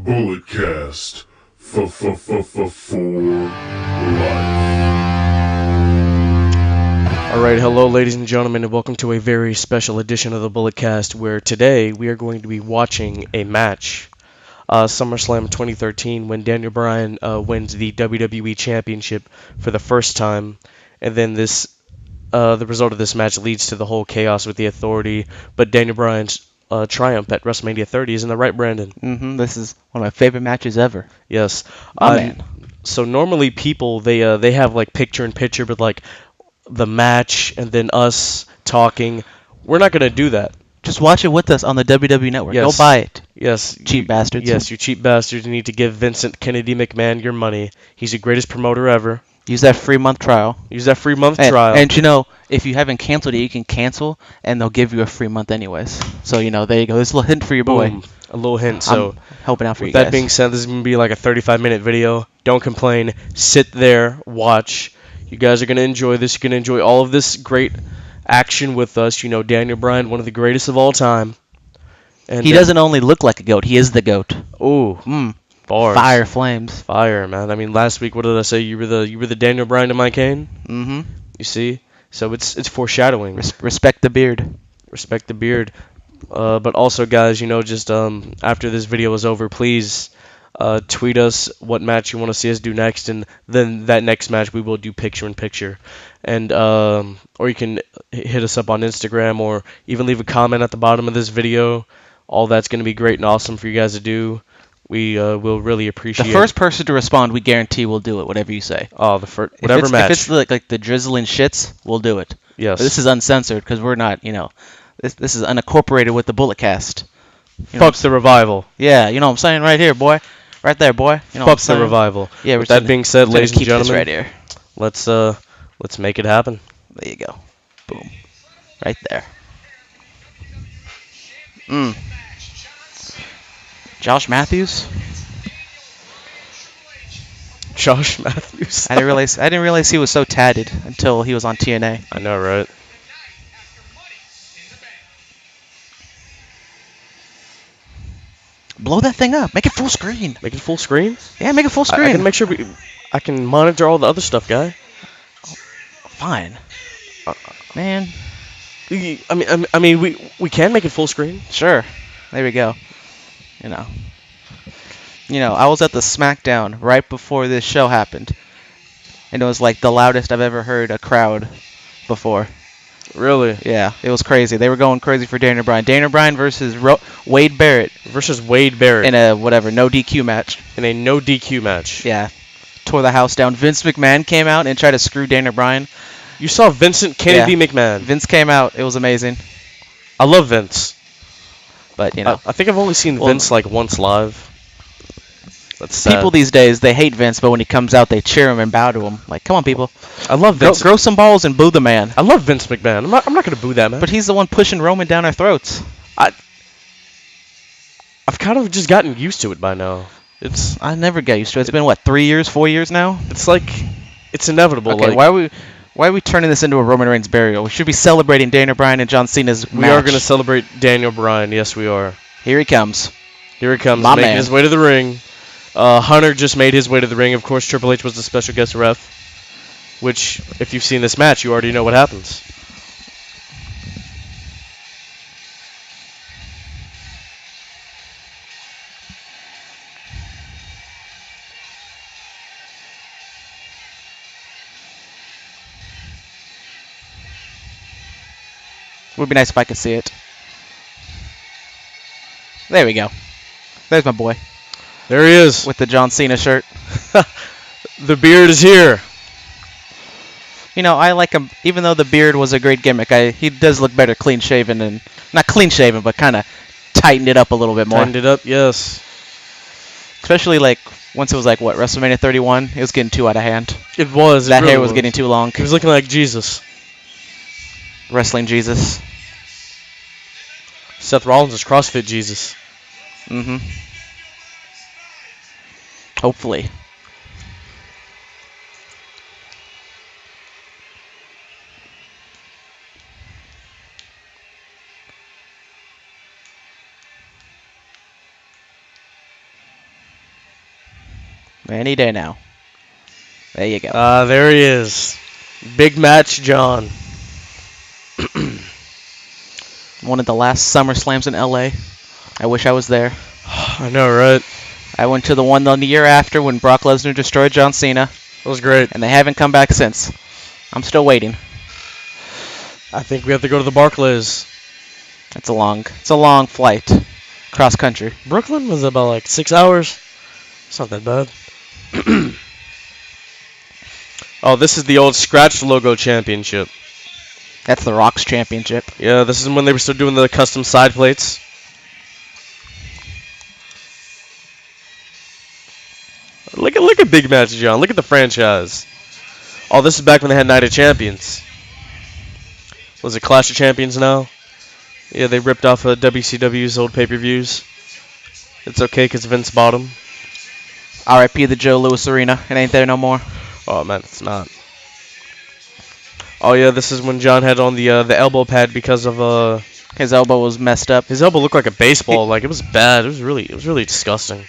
Bulletcast for life. Alright, hello ladies and gentlemen, and welcome to a very special edition of the Bulletcast, where today we are going to be watching a match, SummerSlam 2013, when Daniel Bryan wins the WWE Championship for the first time, and then the result of this match leads to the whole chaos with the Authority, but Daniel Bryan's triumph at WrestleMania 30, isn't that right, Brandon? This is one of my favorite matches ever. Yes. Oh man. So normally people they have like picture in picture, but like the match and then us talking, we're not gonna do that. Just watch it with us on the WWE Network. Yes. Go buy it. Yes. Cheap bastards. Yes, you cheap bastards. You need to give Vincent Kennedy McMahon your money. He's the greatest promoter ever. Use that free month trial. Use that free month trial. And you know, if you haven't canceled it, you can cancel, and they'll give you a free month anyways. So you know, there you go. There's a little hint for your boy. Boom. A little hint. So I'm helping out for you with that guys. being said, this is gonna be like a 35-minute video. Don't complain. Sit there, watch. You guys are gonna enjoy this. You're gonna enjoy all of this great action with us. You know, Daniel Bryan, one of the greatest of all time. And he doesn't only look like a goat; he is the goat. Ooh. Bars. Fire flames. Fire, man. I mean, last week, what did I say? You were the Daniel Bryan to my Kane. Mm-hmm. You see, so it's foreshadowing. Respect the beard. Respect the beard. But also, guys, you know, just after this video is over, please tweet us what match you want to see us do next, and then that next match we will do picture in picture, and or you can hit us up on Instagram, or even leave a comment at the bottom of this video. All that's gonna be great and awesome for you guys to do. We will really appreciate. The first person to respond, we guarantee will do it. Whatever you say. Oh, the first whatever match. If it's like the drizzling shits, we'll do it. Yes. But this is uncensored because we're not, you know, this is unincorporated with the Bulletcast. Fuck the revival. Yeah, you know what I'm saying right here, boy. Right there, boy. You know Fuck the revival. Yeah. With that being said, ladies and keep gentlemen, this right here. let's make it happen. There you go. Boom. Right there. Josh Matthews. Josh Matthews. I didn't realize he was so tatted until he was on TNA. I know, right? Blow that thing up. Make it full screen. Make it full screen? Yeah, make it full screen. I can make sure I can monitor all the other stuff, guy. Fine. Man. I mean, we can make it full screen. Sure. There we go. You know, I was at the SmackDown right before this show happened, and it was like the loudest I've ever heard a crowd before. Really? Yeah, it was crazy. They were going crazy for Daniel Bryan. Daniel Bryan versus Wade Barrett. In a no DQ match. In a no DQ match. Yeah. Tore the house down. Vince McMahon came out and tried to screw Daniel Bryan. You saw Vincent Kennedy McMahon. Vince came out. It was amazing. I love Vince. But, you know. I think I've only seen Vince like once live. That's sad. People these days, they hate Vince, but when he comes out, they cheer him and bow to him. Like, come on, people. I love Vince. Grow some balls and boo the man. I love Vince McMahon. I'm not going to boo that man. But he's the one pushing Roman down our throats. I've kind of just gotten used to it by now. I never get used to it. It's been, 3 years, 4 years now? It's like, it's inevitable. Okay, like, why are we turning this into a Roman Reigns burial? We should be celebrating Daniel Bryan and John Cena's match. We are going to celebrate Daniel Bryan. Yes, we are. Here he comes. Here he comes, My making man. his way to the ring. Hunter just made his way to the ring. Of course, Triple H was the special guest ref, which, if you've seen this match, you already know what happens. Would be nice if I could see it. There we go. There's my boy. There he is. With the John Cena shirt. The beard is here. You know, I like him, even though the beard was a great gimmick. He does look better clean shaven, and not clean shaven, but kind of tightened it up a little bit more. Tightened it up, yes. Especially once it was WrestleMania 31, it was getting too out of hand. It was. That hair was getting too long. He was looking like Jesus. Wrestling Jesus. Seth Rollins is CrossFit Jesus. Mm-hmm. Hopefully. Any day now. There you go. There he is. Big match, John. One of the last Summer Slams in LA. I wish I was there. I know, right? I went to the one the year after when Brock Lesnar destroyed John Cena. It was great. And they haven't come back since. I'm still waiting. I think we have to go to the Barclays. It's a long flight. Cross country. Brooklyn was about like 6 hours. It's not that bad. Oh, this is the old Scratch Logo Championship. That's the Rock's Championship. Yeah, this is when they were still doing the custom side plates. Look at Big Match, John. Look at the franchise. Oh, this is back when they had Night of Champions. Was it Clash of Champions now? Yeah, they ripped off WCW's old pay-per-views. It's okay because Vince bought them. R.I.P. the Joe Louis Arena. It ain't there no more. Oh, man, it's not. Oh, yeah, this is when John had on the elbow pad because of... His elbow was messed up. His elbow looked like a baseball. Like, it was bad. It was really disgusting.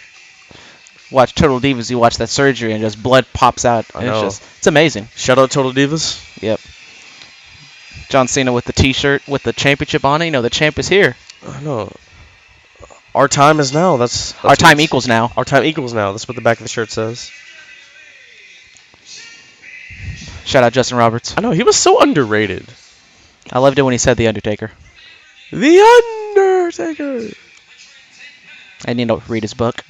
Watch Total Divas, you watch that surgery and just blood pops out. I know. It's amazing. Shout out Total Divas. Yep. John Cena with the t-shirt with the championship on it. You know, the champ is here. I know. Our time is now. That's our time equals now. Our time equals now. That's what the back of the shirt says. Shout out Justin Roberts. I know, he was so underrated. I loved it when he said The Undertaker. The Undertaker! I need to read his book.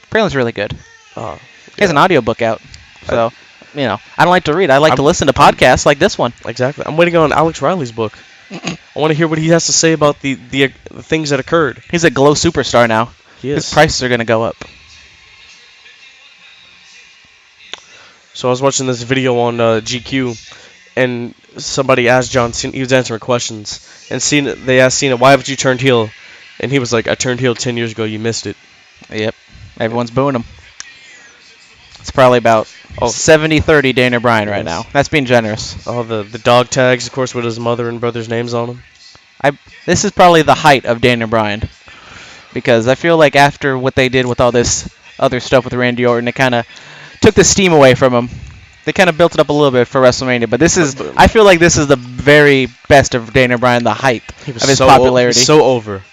Apparently it's really good. Oh, He has an audiobook out. So, you know, I don't like to read. I like to listen to podcasts like this one. Exactly. I'm waiting on Alex Riley's book. I want to hear what he has to say about the things that occurred. He's a Glow superstar now. He is. His prices are going to go up. So I was watching this video on GQ, and somebody asked John Cena, he was answering questions, and they asked Cena, why haven't you turned heel? And he was like, I turned heel 10 years ago, you missed it. Yep. Everyone's booing him. It's probably about 70-30 Daniel Bryan right now. That's being generous. Oh, the dog tags, of course, with his mother and brother's names on them. This is probably the height of Daniel Bryan. Because I feel like after what they did with all this other stuff with Randy Orton, it kind of took the steam away from him. They kind of built it up a little bit for WrestleMania, but I feel like this is the very best of Daniel Bryan, the height of his popularity. He's so over.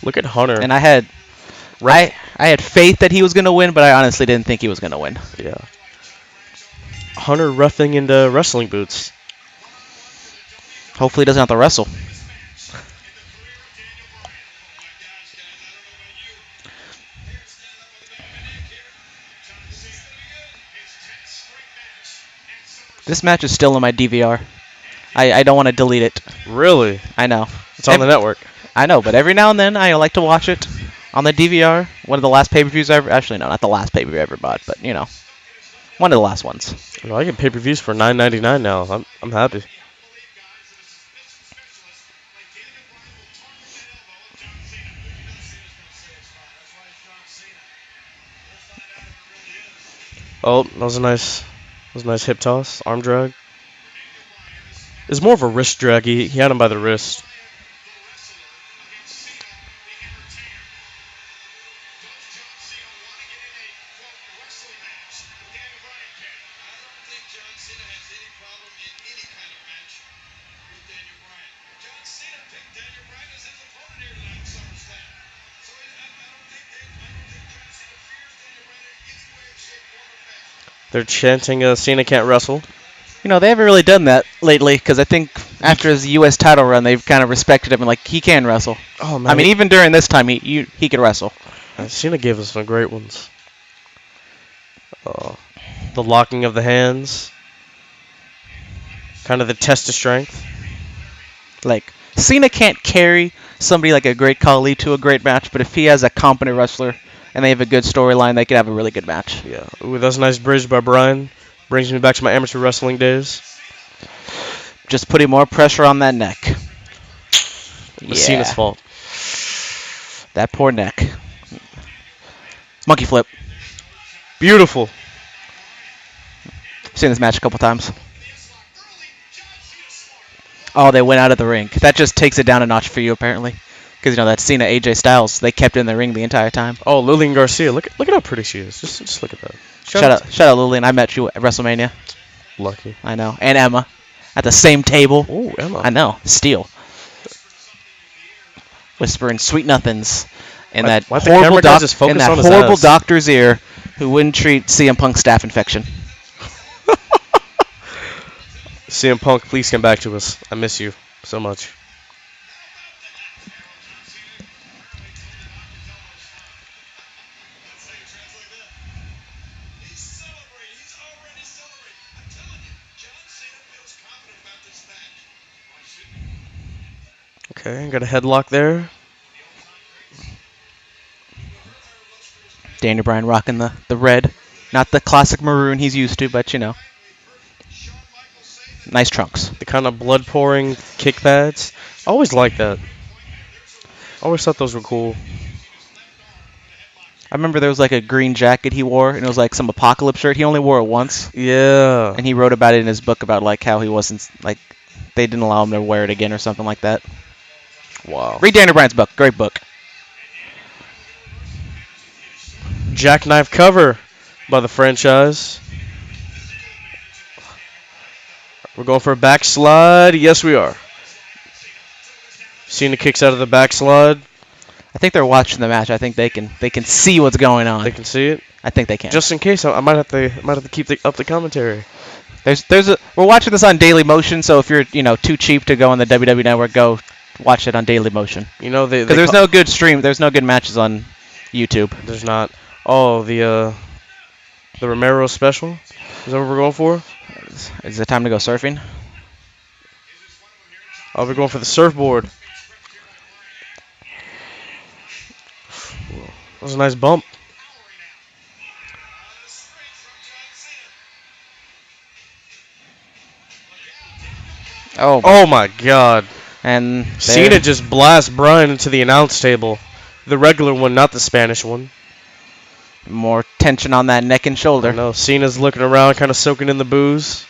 Look at Hunter. And I had faith that he was going to win, but I honestly didn't think he was going to win. Yeah. Hunter roughing into wrestling boots. Hopefully he doesn't have to wrestle. This match is still in my DVR. I don't want to delete it. Really? I know. It's on the network. I know, but every now and then I like to watch it on the DVR. One of the last pay-per-views I ever... Actually, no, not the last pay-per-view I ever bought, but, you know, one of the last ones. Well, I get pay-per-views for $9.99 now. I'm happy. Oh, that was a nice hip toss, arm drag. It's more of a wrist drag. He had him by the wrist. They're chanting Cena can't wrestle. You know, they haven't really done that lately because I think after his U.S. title run, they've kind of respected him and, like, he can wrestle. Oh, man. I mean, even during this time, he could wrestle. Cena gave us some great ones. The locking of the hands. Kind of the test of strength. Like, Cena can't carry somebody like a Great Khali to a great match, but if he has a competent wrestler and they have a good storyline, they could have a really good match. Yeah. Ooh, that's a nice bridge by Bryan. Brings me back to my amateur wrestling days. Just putting more pressure on that neck. It was Cena's fault. That poor neck. Monkey flip. Beautiful. I've seen this match a couple times. Oh, they went out of the ring. That just takes it down a notch for you, apparently. Because, that Cena AJ Styles, they kept in the ring the entire time. Oh, Lillian Garcia. Look at how pretty she is. Just look at that. Shout out Lillian. I met you at WrestleMania. Lucky. I know. And Emma. At the same table. Oh, Emma. I know. Steal. Whispering sweet nothings in that horrible doctor's ear who wouldn't treat CM Punk's staph infection. CM Punk, please come back to us. I miss you so much. Okay, got a headlock there. Daniel Bryan rocking the red. Not the classic maroon he's used to, but nice trunks. The kind of blood pouring kick pads. I always liked that. I always thought those were cool. I remember there was like a green jacket he wore, and it was like some apocalypse shirt. He only wore it once. Yeah. And he wrote about it in his book about like how he wasn't like they didn't allow him to wear it again or something like that. Wow. Read Daniel Bryan's book. Great book. Jackknife cover by the franchise. We're going for a backslide. Yes, we are. Cena kicks out of the backslide. I think they're watching the match. I think they can see what's going on. They can see it. I think they can. Just in case, I might have to keep up the commentary. We're watching this on Daily Motion, so if you're too cheap to go on the WWE Network, go watch it on Daily Motion. Because there's no good stream. There's no good matches on YouTube. There's not. Oh, the Romero special. Is that what we're going for? Is it time to go surfing? I'll be going for the surfboard. That was a nice bump. Oh my God. And Cena just blasts Bryan into the announce table. The regular one, not the Spanish one. More tension on that neck and shoulder. No, Cena's looking around, kind of soaking in the booze.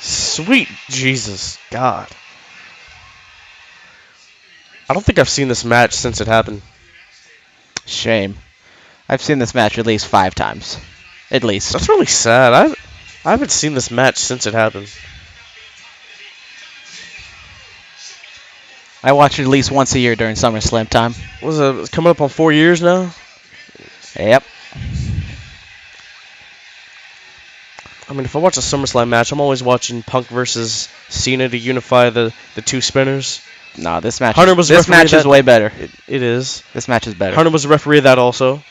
Sweet Jesus, God. I don't think I've seen this match since it happened. Shame. I've seen this match at least 5 times. At least. That's really sad. I haven't seen this match since it happened. I watch it at least once a year during SummerSlam time. It's coming up on 4 years now? Yep. I mean, if I watch a SummerSlam match, I'm always watching Punk versus Cena to unify the two spinners. No, this match. This match is way better. It is. This match is better. Hunter was the referee of that also.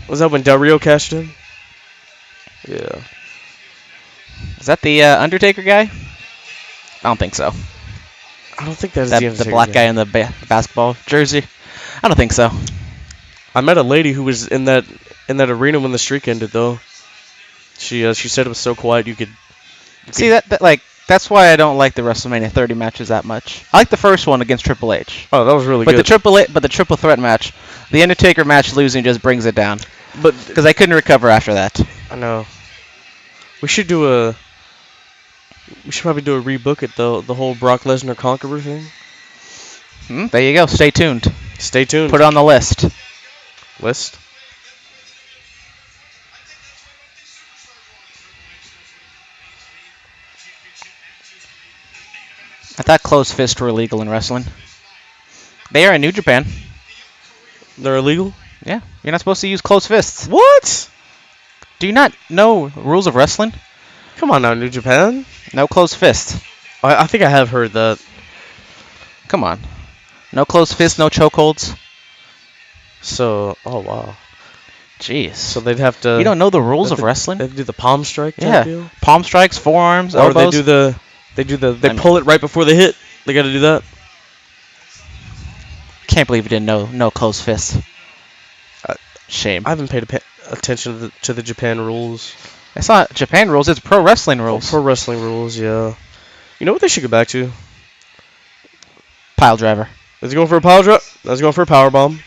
Was that when Del Rio cashed in? Yeah. Is that the Undertaker guy? I don't think so. I don't think that's the black guy in the basketball jersey. I don't think so. I met a lady who was in that arena when the streak ended, though. She said it was so quiet you could see that that's why I don't like the WrestleMania 30 matches that much. I like the first one against Triple H. Oh, that was really good. But the triple threat match, the Undertaker match losing just brings it down. But because I couldn't recover after that. I know. We should probably do a rebook it though. The whole Brock Lesnar Conqueror thing. There you go. Stay tuned. Stay tuned. Put it on the list. List. I thought closed fists were illegal in wrestling. They are in New Japan. They're illegal? Yeah. You're not supposed to use closed fists. What? Do you not know rules of wrestling? Come on now, New Japan. No closed fists. I think I have heard that. Come on. No closed fists, no chokeholds. So, oh wow. Jeez. So they'd have to... You don't know the rules of wrestling? They'd do the palm strike type deal? Palm strikes, forearms, or elbows. They pull it right before they hit. They got to do that. Can't believe you didn't know no closed fists. Shame. I haven't paid attention to the Japan rules. It's not Japan rules, it's pro wrestling rules. Pro wrestling rules, yeah. You know what they should get back to? Pile driver. Is he going for a pile driver? Let's go for a power bomb.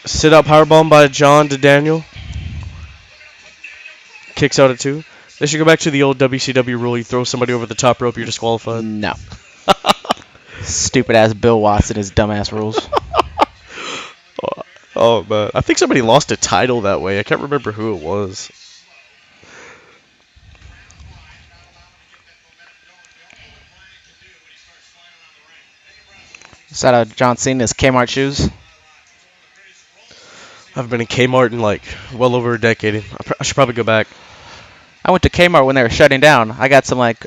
Sit out power bomb by John to Daniel. Kicks out at 2. They should go back to the old WCW rule. You throw somebody over the top rope, you're disqualified. No. Stupid ass Bill Watts and his dumbass rules. Oh man, I think somebody lost a title that way. I can't remember who it was. Shout out John Cena's Kmart shoes. I've been in Kmart in like well over a decade. I should probably go back. I went to Kmart when they were shutting down. I got some like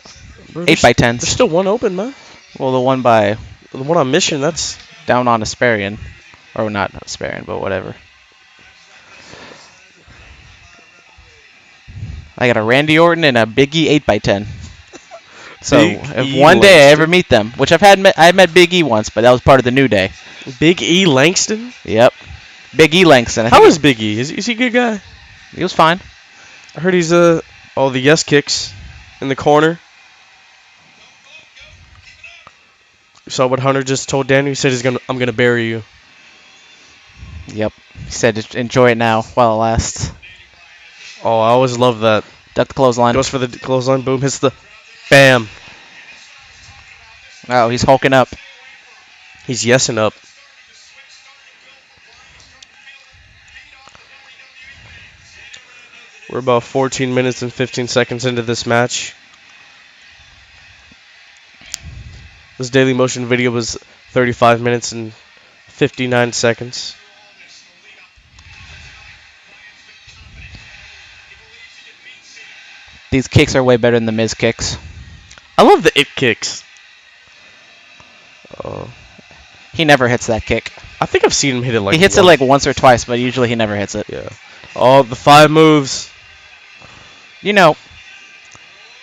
Bro, 8x10s. There's still one open, man. Well, the one by The one on Mission, that's... down on Asparian. Or not Asparian, but whatever. I got a Randy Orton and a Big E 8x10. So Big if E one day I Langston. ever meet them, which I met Big E once, but that was part of the New Day. Big E Langston? Yep. Big E Langston. How is Big E? Is he a good guy? He was fine. I heard he's the yes kicks in the corner. You saw what Hunter just told Daniel? He said I'm gonna bury you. Yep. He said just enjoy it now while it lasts. Oh, I always love that. Duck the clothesline. Goes for the clothesline, boom, hits the bam. Oh, he's hulking up. He's yesing up. We're about 14 minutes and 15 seconds into this match. This Daily Motion video was 35 minutes and 59 seconds. These kicks are way better than the Miz kicks. I love the it kicks. He never hits that kick. I think I've seen him hit it like He hits it like once or twice, but usually he never hits it. Yeah. Oh, the 5 moves. You know,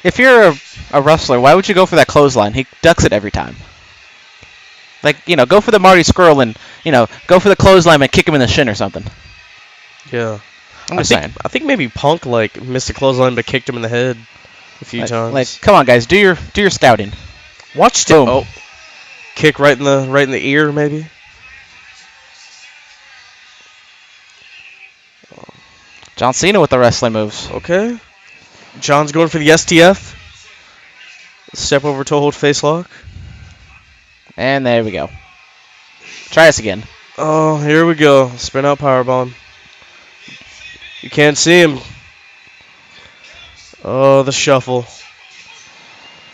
if you're a wrestler, why would you go for that clothesline? He ducks it every time. Like, go for the Marty Scurll and, go for the clothesline and kick him in the shin or something. Yeah. I'm just saying. I think maybe Punk missed a clothesline but kicked him in the head a few times. Like, come on, guys, do your scouting. Watched it. Boom. Oh, kick right in the ear, maybe. John Cena with the wrestling moves. Okay. John's going for the STF. Step over toe hold face lock. And there we go. Try this again. Oh, here we go. Spin out powerbomb. You can't see him. Oh, the shuffle.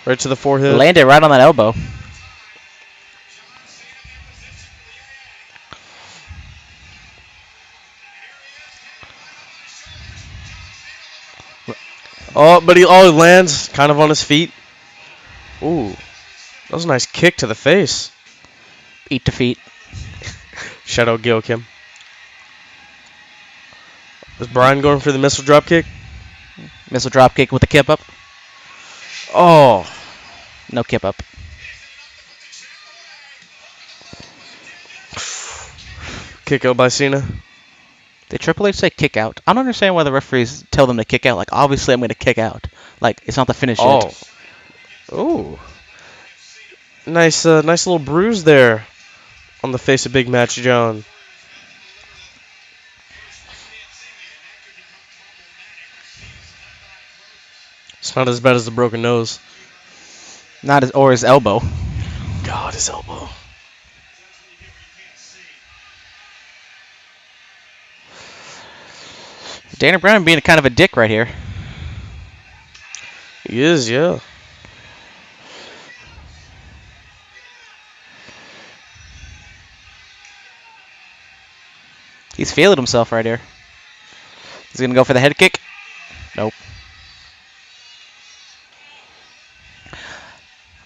Right to the forehead. Landed right on that elbow. Oh, but he lands kind of on his feet. Ooh. That was a nice kick to the face. Eat defeat. Shout out Gil Kim. Is Bryan going for the missile drop kick? Missile drop kick with the kip up. Oh. No kip up. Kick out by Cena. Did Triple H say kick out? I don't understand why the referees tell them to kick out. Like, obviously I'm going to kick out. Like, it's not the finish yet. Oh. Nice little bruise there on the face of Big Match John. It's not as bad as the broken nose. Or his elbow. God, his elbow. Daniel Bryan being kind of a dick right here. He is, yeah. He's feeling himself right here. He's going to go for the head kick. Nope.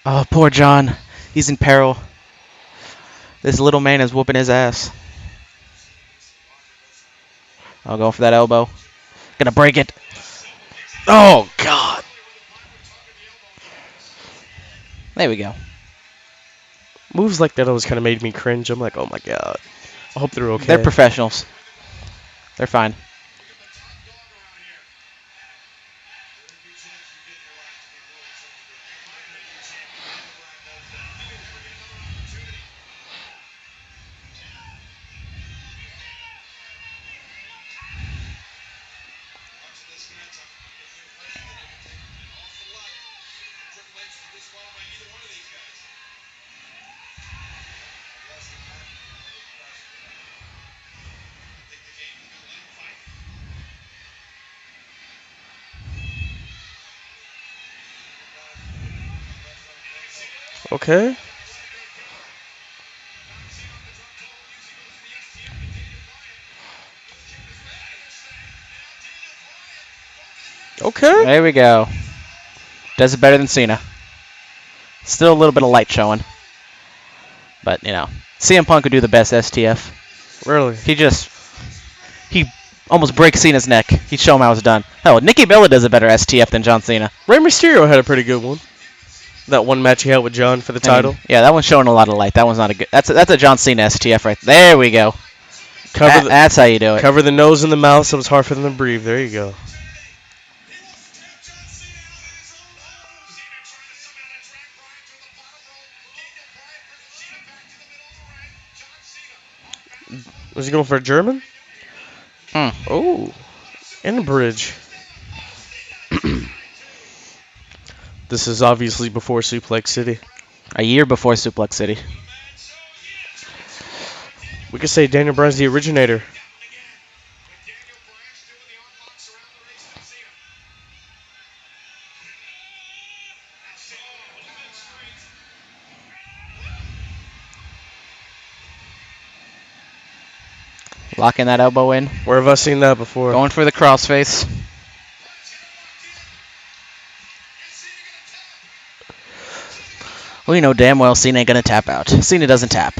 Oh, poor John. He's in peril. This little man is whooping his ass. I'll go for that elbow. Gonna break it. Oh, God. There we go. Moves like that always kind of made me cringe. I'm like, oh, my God. I hope they're okay. They're professionals. They're fine. Okay. Okay. There we go. Does it better than Cena. Still a little bit of light showing. But, you know, CM Punk would do the best STF. Really? He almost breaks Cena's neck. He'd show him how it's done. Hell, Nikki Bella does a better STF than John Cena. Rey Mysterio had a pretty good one. That one match he had with John for the title. Yeah, that one's showing a lot of light. That one's not a good. That's a John Cena STF right there. We go. That's how you do it. Cover the nose and the mouth so it's hard for them to breathe. There you go. Was he going for a German? Oh, and a bridge. This is obviously before Suplex City. A year before Suplex City. We could say Daniel Bryan's the originator. Locking that elbow in. Where have I seen that before? Going for the crossface. Well, you know damn well Cena ain't going to tap out. Cena doesn't tap.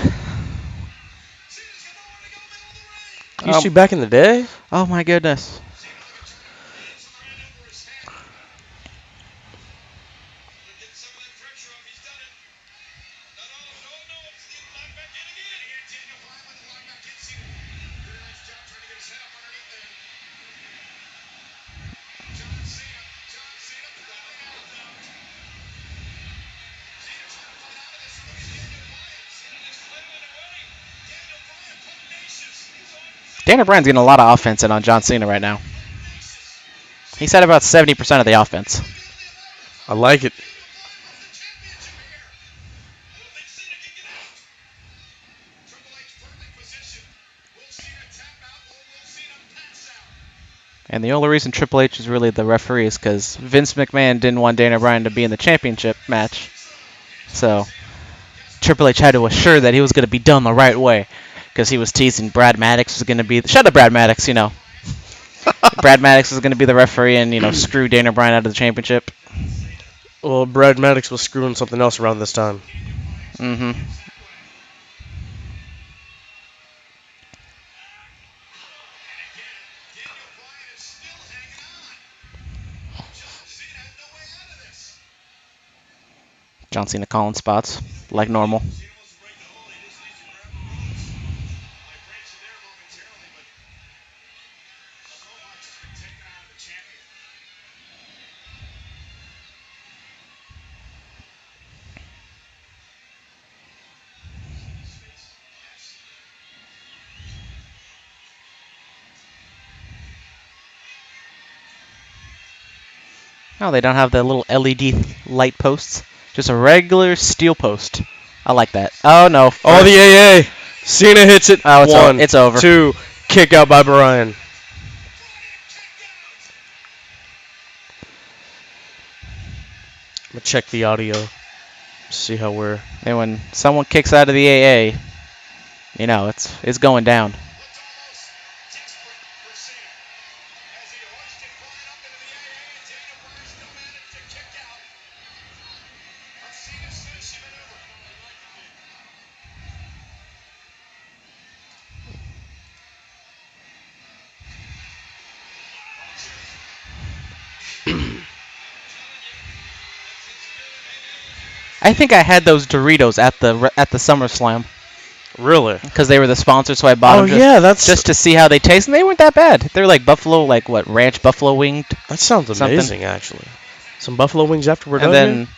Used to back in the day? Oh, my goodness. Daniel Bryan's getting a lot of offense in on John Cena right now. He's had about 70% of the offense. I like it. And the only reason Triple H is really the referee is because Vince McMahon didn't want Daniel Bryan to be in the championship match. So Triple H had to assure that he was going to be done the right way. Because he was teasing Brad Maddox was going to be... Shut up, Brad Maddox, you know. Brad Maddox was going to be the referee and, you know, screw Daniel Bryan out of the championship. Well, Brad Maddox was screwing something else around this time. Mm-hmm. John Cena calling spots, like normal. Oh, they don't have the little LED light posts. Just a regular steel post. I like that. Oh, no. Oh, the AA. Cena hits it. Oh, One, it's over. 2, kick out by Bryan. I'm going to check the audio. See how we're... And when someone kicks out of the AA, you know, it's going down. I think I had those Doritos at the SummerSlam Really? because they were the sponsor, so I bought them just to see how they taste, and they weren't that bad. They're like buffalo, like what, ranch buffalo winged. That sounds amazing, actually. Some buffalo wings after we're And done then, here?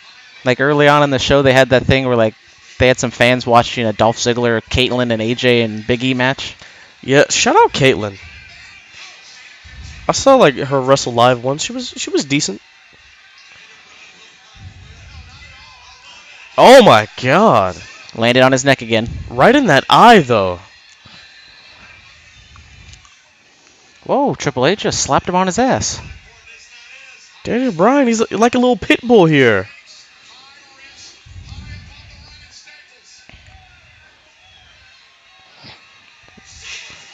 like early on in the show, they had that thing where like they had some fans watching a Dolph Ziggler, Caitlyn, and AJ and Big E match. Yeah, shout out Caitlyn. I saw like her wrestle live once. She was decent. Oh my god. Landed on his neck again. Right in that eye though. Whoa, Triple H just slapped him on his ass. Daniel Bryan, he's like a little pit bull here.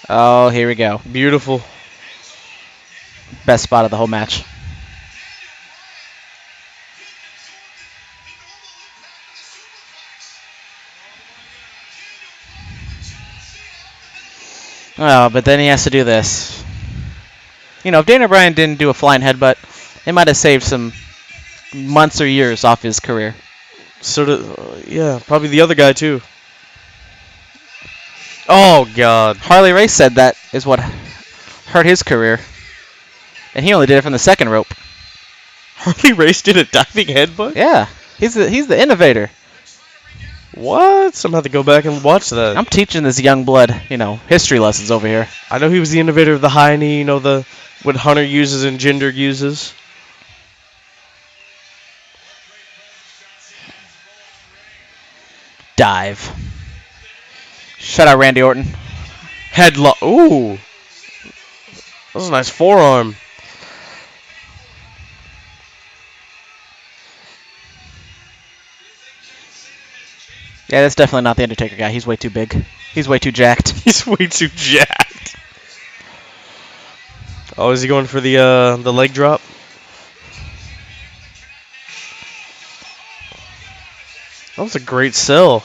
Oh, here we go. Beautiful. Best spot of the whole match. Oh, but then he has to do this. You know, if Daniel Bryan didn't do a flying headbutt, it might have saved some months or years off his career. So, yeah, probably the other guy, too. Oh, God. Harley Race said that is what hurt his career. And he only did it from the second rope. Harley Race did a diving headbutt? Yeah, he's the innovator. What? I'm going to have to go back and watch that. I'm teaching this young blood, history lessons over here. I know he was the innovator of the high knee, what Hunter uses and Jinder uses. Dive. Shut out Randy Orton. Headlock. Ooh. That was a nice forearm. Yeah, that's definitely not the Undertaker guy. He's way too big. He's way too jacked. He's way too jacked. Oh, is he going for the leg drop? That was a great sell.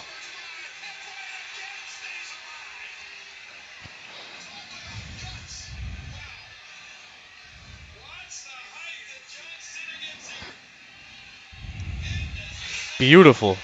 Beautiful.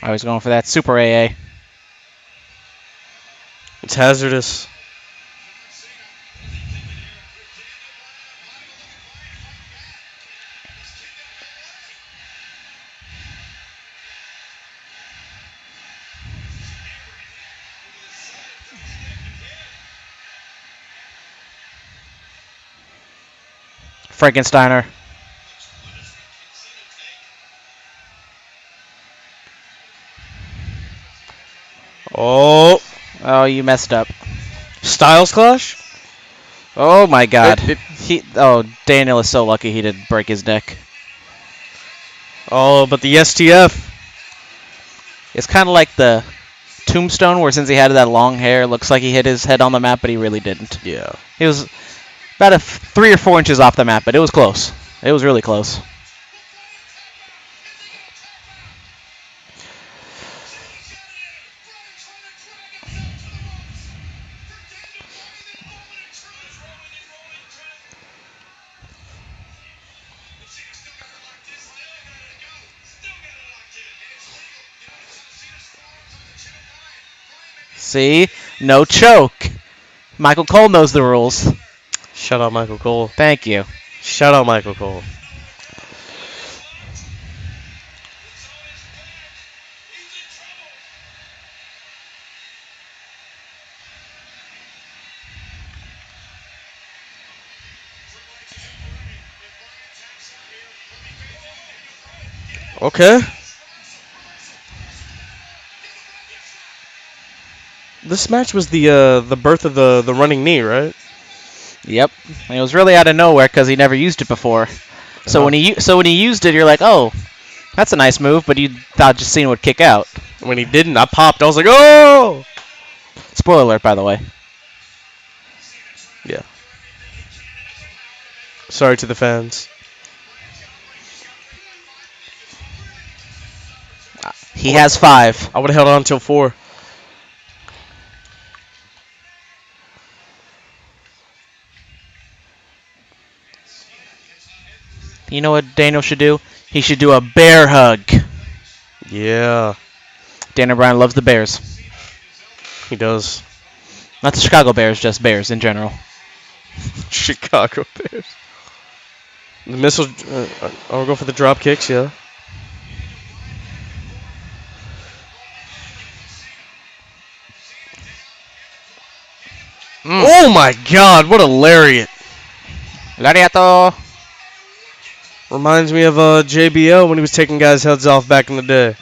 I was going for that Super AA. It's hazardous. Frankensteiner. Oh. Oh, you messed up. Styles Clash? Oh my God. Daniel is so lucky he didn't break his neck. Oh, but the STF. It's kind of like the Tombstone, where since he had that long hair, it looks like he hit his head on the mat, but he really didn't. Yeah. He was about 3 or 4 inches off the mat, but it was close. It was really close. See? No choke. Michael Cole knows the rules. Shout out Michael Cole. Thank you. Shout out Michael Cole. Okay. This match was the birth of the running knee, right? Yep. And it was really out of nowhere because he never used it before. So when he used it, you're like, oh, that's a nice move, but you thought just Cena would kick out. When he didn't, I popped. I was like, oh! Spoiler alert, by the way. Yeah. Sorry to the fans. He has 5. I would have held on until 4. You know what Daniel should do? He should do a bear hug. Yeah. Daniel Bryan loves the Bears. He does. Not the Chicago Bears, just Bears in general. Chicago Bears. The missile. I'll go for the drop kicks, yeah. Oh my God! What a lariat! Lariato. Reminds me of JBL when he was taking guys' heads off back in the day.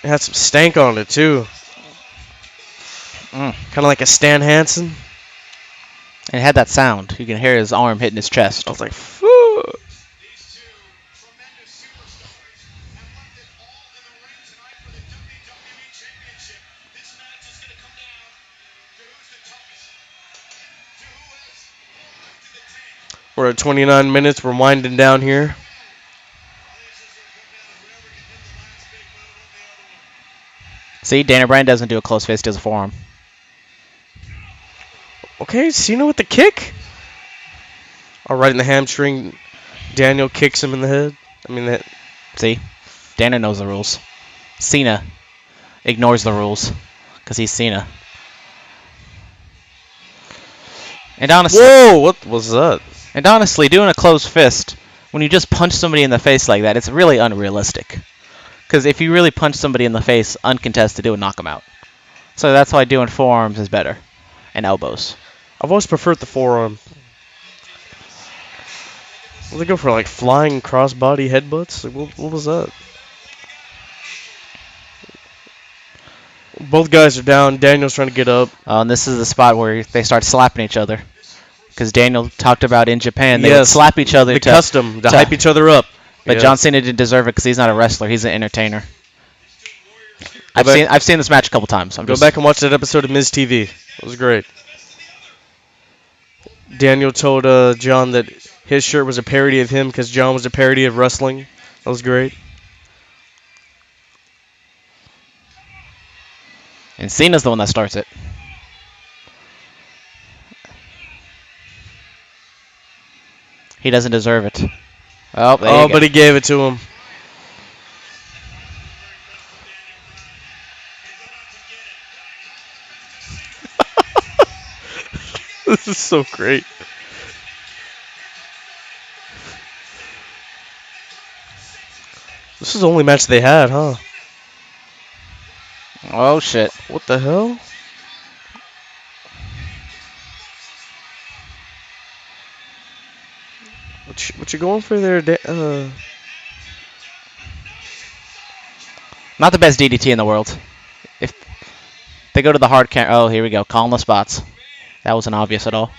It had some stank on it too. Kind of like a Stan Hansen. And it had that sound. You can hear his arm hitting his chest. I was like, phew. We're at 29 minutes. We're winding down here. See, Daniel Bryan doesn't do a close fist, he does a forearm. Okay, Cena with the kick. All right in the hamstring. Daniel kicks him in the head. I mean that. See, Daniel knows the rules. Cena ignores the rules because he's Cena. And honestly, Whoa! What was that? And honestly, doing a closed fist when you just punch somebody in the face like that, it's really unrealistic. Because if you really punch somebody in the face uncontested, it would knock them out. So that's why doing forearms is better. And elbows. I've always preferred the forearm. Well, they go for like flying crossbody headbutts? Like, what was that? Both guys are down. Daniel's trying to get up. And this is the spot where they start slapping each other. Because Daniel talked about in Japan, they would slap each other to hype each other up. But John Cena didn't deserve it because he's not a wrestler. He's an entertainer. I've seen this match a couple times. Go back and watch that episode of Miz TV. It was great. Daniel told John that his shirt was a parody of him because John was a parody of wrestling. That was great. And Cena's the one that starts it. He doesn't deserve it. Oh, but he gave it to him. This is so great. This is the only match they had, huh? Oh, shit. What the hell? What you going for there? Not the best DDT in the world. If they go to the hard count. Oh, here we go. Calling the spots. That wasn't obvious at all.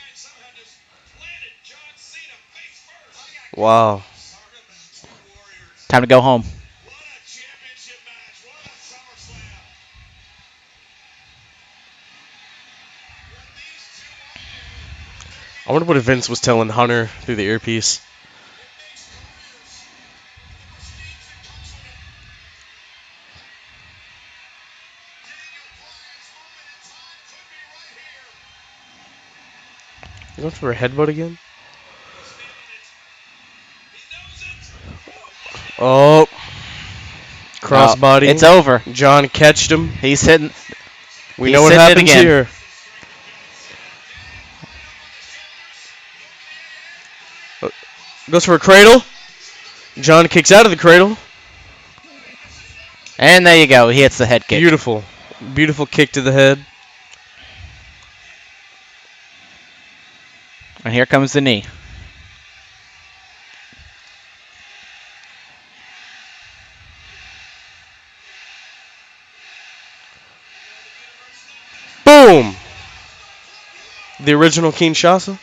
Wow. Time to go home. I wonder what Vince was telling Hunter through the earpiece. You going for a headbutt again? Oh. Crossbody. It's over. John catched him. He's hitting. We know what happens here. Goes for a cradle. John kicks out of the cradle. And there you go. He hits the head kick. Beautiful. Beautiful kick to the head. And here comes the knee. Boom! The original Kinshasa.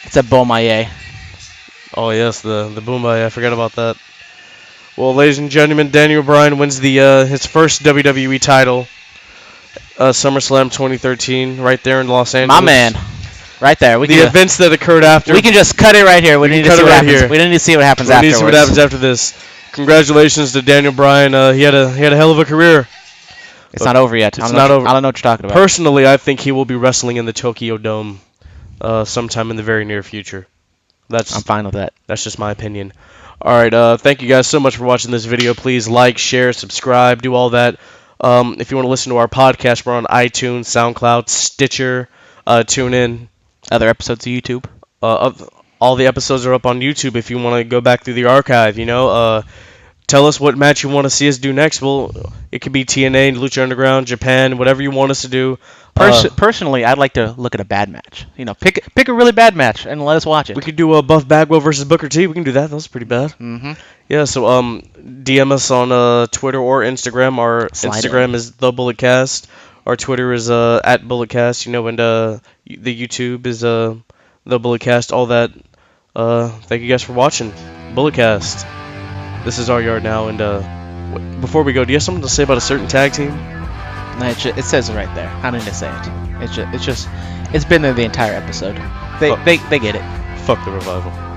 It's a Bomaye. Oh yes, the Boombai. I forgot about that. Well, ladies and gentlemen, Daniel Bryan wins the his first WWE title, SummerSlam 2013, right there in Los Angeles. My man, right there. The events that occurred after. We can just cut it right here. We need to see what happens. We need to see what happens afterwards. We need to see what happens after this. Congratulations to Daniel Bryan. He had a hell of a career. It's not over yet. It's not over. I don't know what you're talking about. Personally, I think he will be wrestling in the Tokyo Dome sometime in the very near future. I'm fine with that. That's just my opinion. All right. Thank you guys so much for watching this video. Please like, share, subscribe, do all that. If you want to listen to our podcast, we're on iTunes, SoundCloud, Stitcher, TuneIn. Other episodes of YouTube. All the episodes are up on YouTube if you want to go back through the archive. Tell us what match you want to see us do next. It could be TNA, Lucha Underground, Japan, whatever you want us to do. Personally, I'd like to look at a bad match. Pick a really bad match and let us watch it. We could do a Buff Bagwell versus Booker T. We can do that. That was pretty bad. Mm-hmm. Yeah. So DM us on Twitter or Instagram. Our Instagram is The Bulletcast. Our Twitter is at Bulletcast. And the YouTube is The Bulletcast. All that. Thank you guys for watching. Bulletcast. This is our yard now, and before we go, do you have something to say about a certain tag team? It says it right there. I don't need to say it. It's been there the entire episode. They get it. Fuck the Revival.